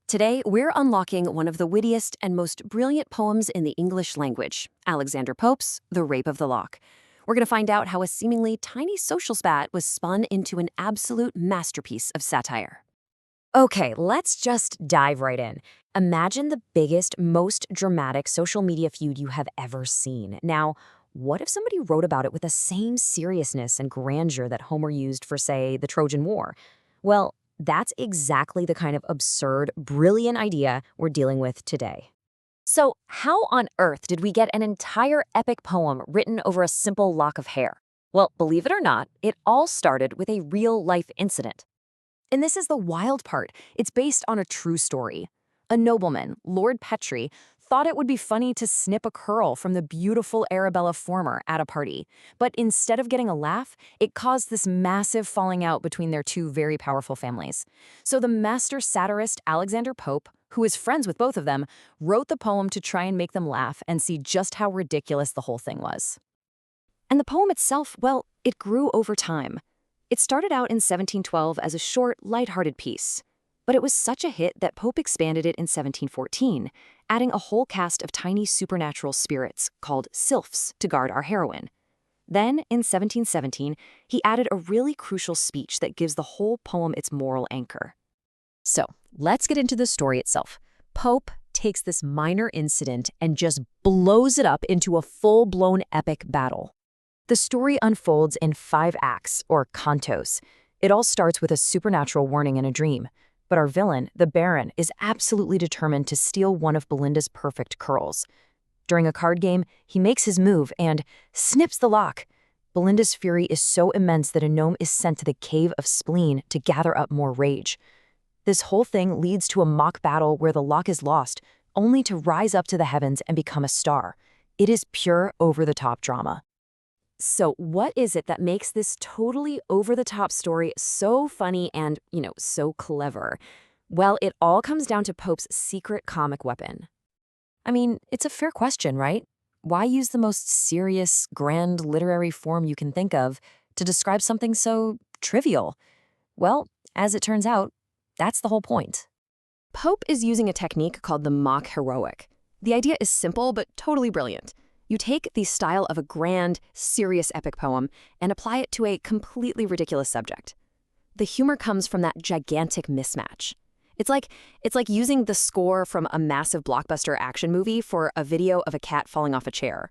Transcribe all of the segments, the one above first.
Today, we're unlocking one of the wittiest and most brilliant poems in the English language, Alexander Pope's The Rape of the Lock. We're going to find out how a seemingly tiny social spat was spun into an absolute masterpiece of satire. Okay, let's just dive right in. Imagine the biggest, most dramatic social media feud you have ever seen. Now, what if somebody wrote about it with the same seriousness and grandeur that Homer used for, say, the Trojan War? Well, that's exactly the kind of absurd, brilliant idea we're dealing with today. So, how on earth did we get an entire epic poem written over a simple lock of hair? Well, believe it or not, it all started with a real-life incident. And this is the wild part. It's based on a true story. A nobleman, Lord Petrie, thought it would be funny to snip a curl from the beautiful Arabella Former at a party. But instead of getting a laugh, it caused this massive falling out between their two very powerful families. So the master satirist Alexander Pope, who is friends with both of them, wrote the poem to try and make them laugh and see just how ridiculous the whole thing was. And the poem itself, well, it grew over time. It started out in 1712 as a short, lighthearted piece, but it was such a hit that Pope expanded it in 1714, adding a whole cast of tiny supernatural spirits called sylphs to guard our heroine. Then, in 1717, he added a really crucial speech that gives the whole poem its moral anchor. So, let's get into the story itself. Pope takes this minor incident and just blows it up into a full-blown epic battle. The story unfolds in 5 acts, or cantos. It all starts with a supernatural warning in a dream. But our villain, the Baron, is absolutely determined to steal one of Belinda's perfect curls. During a card game, he makes his move and snips the lock. Belinda's fury is so immense that a gnome is sent to the Cave of Spleen to gather up more rage. This whole thing leads to a mock battle where the lock is lost, only to rise up to the heavens and become a star. It is pure over-the-top drama. So what is it that makes this totally over-the-top story so funny and, so clever? Well, it all comes down to Pope's secret comic weapon. I mean, it's a fair question, right? Why use the most serious, grand literary form you can think of to describe something so trivial? Well, as it turns out, that's the whole point. Pope is using a technique called the mock heroic. The idea is simple but totally brilliant. You take the style of a grand, serious epic poem and apply it to a completely ridiculous subject. The humor comes from that gigantic mismatch. It's like using the score from a massive blockbuster action movie for a video of a cat falling off a chair.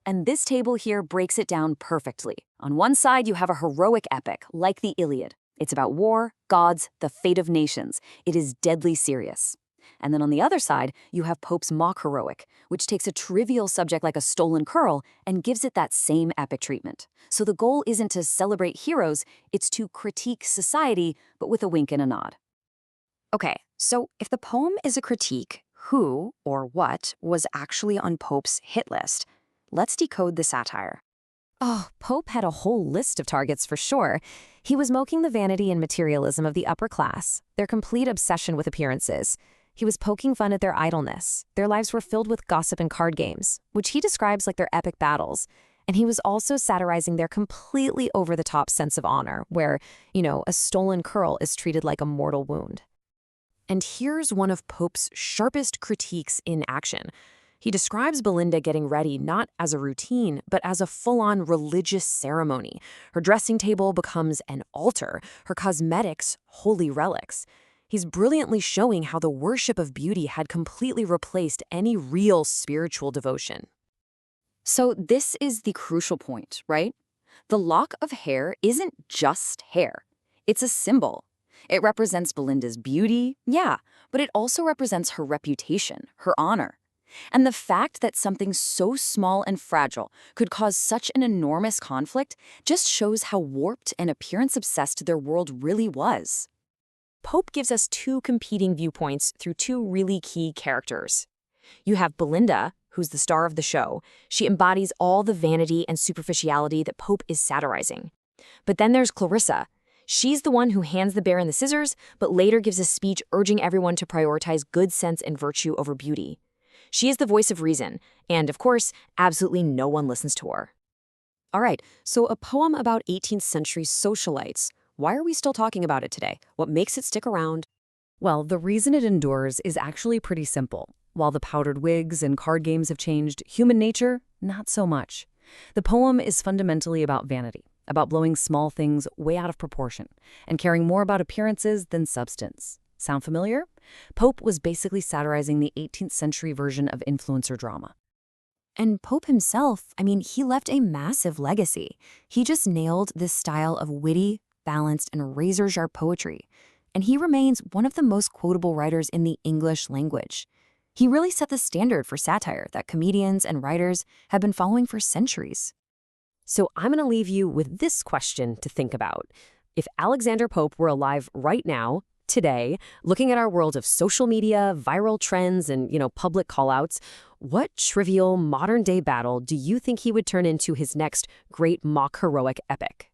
And this table here breaks it down perfectly. On one side, you have a heroic epic, like the Iliad. It's about war, gods, the fate of nations. It is deadly serious. And then on the other side, you have Pope's mock heroic, which takes a trivial subject like a stolen curl and gives it that same epic treatment. So the goal isn't to celebrate heroes, it's to critique society, but with a wink and a nod. Okay, so if the poem is a critique, who or what was actually on Pope's hit list? Let's decode the satire. Oh, Pope had a whole list of targets for sure. He was mocking the vanity and materialism of the upper class, their complete obsession with appearances. He was poking fun at their idleness. Their lives were filled with gossip and card games, which he describes like their epic battles. And he was also satirizing their completely over-the-top sense of honor, where, a stolen curl is treated like a mortal wound. And here's one of Pope's sharpest critiques in action. He describes Belinda getting ready not as a routine, but as a full-on religious ceremony. Her dressing table becomes an altar, her cosmetics holy relics. He's brilliantly showing how the worship of beauty had completely replaced any real spiritual devotion. So this is the crucial point, right? The lock of hair isn't just hair. It's a symbol. It represents Belinda's beauty, yeah, but it also represents her reputation, her honor. And the fact that something so small and fragile could cause such an enormous conflict just shows how warped and appearance-obsessed their world really was. Pope gives us 2 competing viewpoints through 2 really key characters. You have Belinda, who's the star of the show. She embodies all the vanity and superficiality that Pope is satirizing. But then there's Clarissa. She's the one who hands the Baron the scissors, but later gives a speech urging everyone to prioritize good sense and virtue over beauty. She is the voice of reason, and of course, absolutely no one listens to her. All right, so a poem about 18th century socialites. Why are we still talking about it today? What makes it stick around? Well, the reason it endures is actually pretty simple. While the powdered wigs and card games have changed, human nature, not so much. The poem is fundamentally about vanity, about blowing small things way out of proportion, and caring more about appearances than substance. Sound familiar? Pope was basically satirizing the 18th century version of influencer drama. And Pope himself, he left a massive legacy. He just nailed this style of witty, balanced, and razor-sharp poetry. And he remains one of the most quotable writers in the English language. He really set the standard for satire that comedians and writers have been following for centuries. So I'm going to leave you with this question to think about. If Alexander Pope were alive right now, today, looking at our world of social media, viral trends, and, public callouts, what trivial modern-day battle do you think he would turn into his next great mock heroic epic?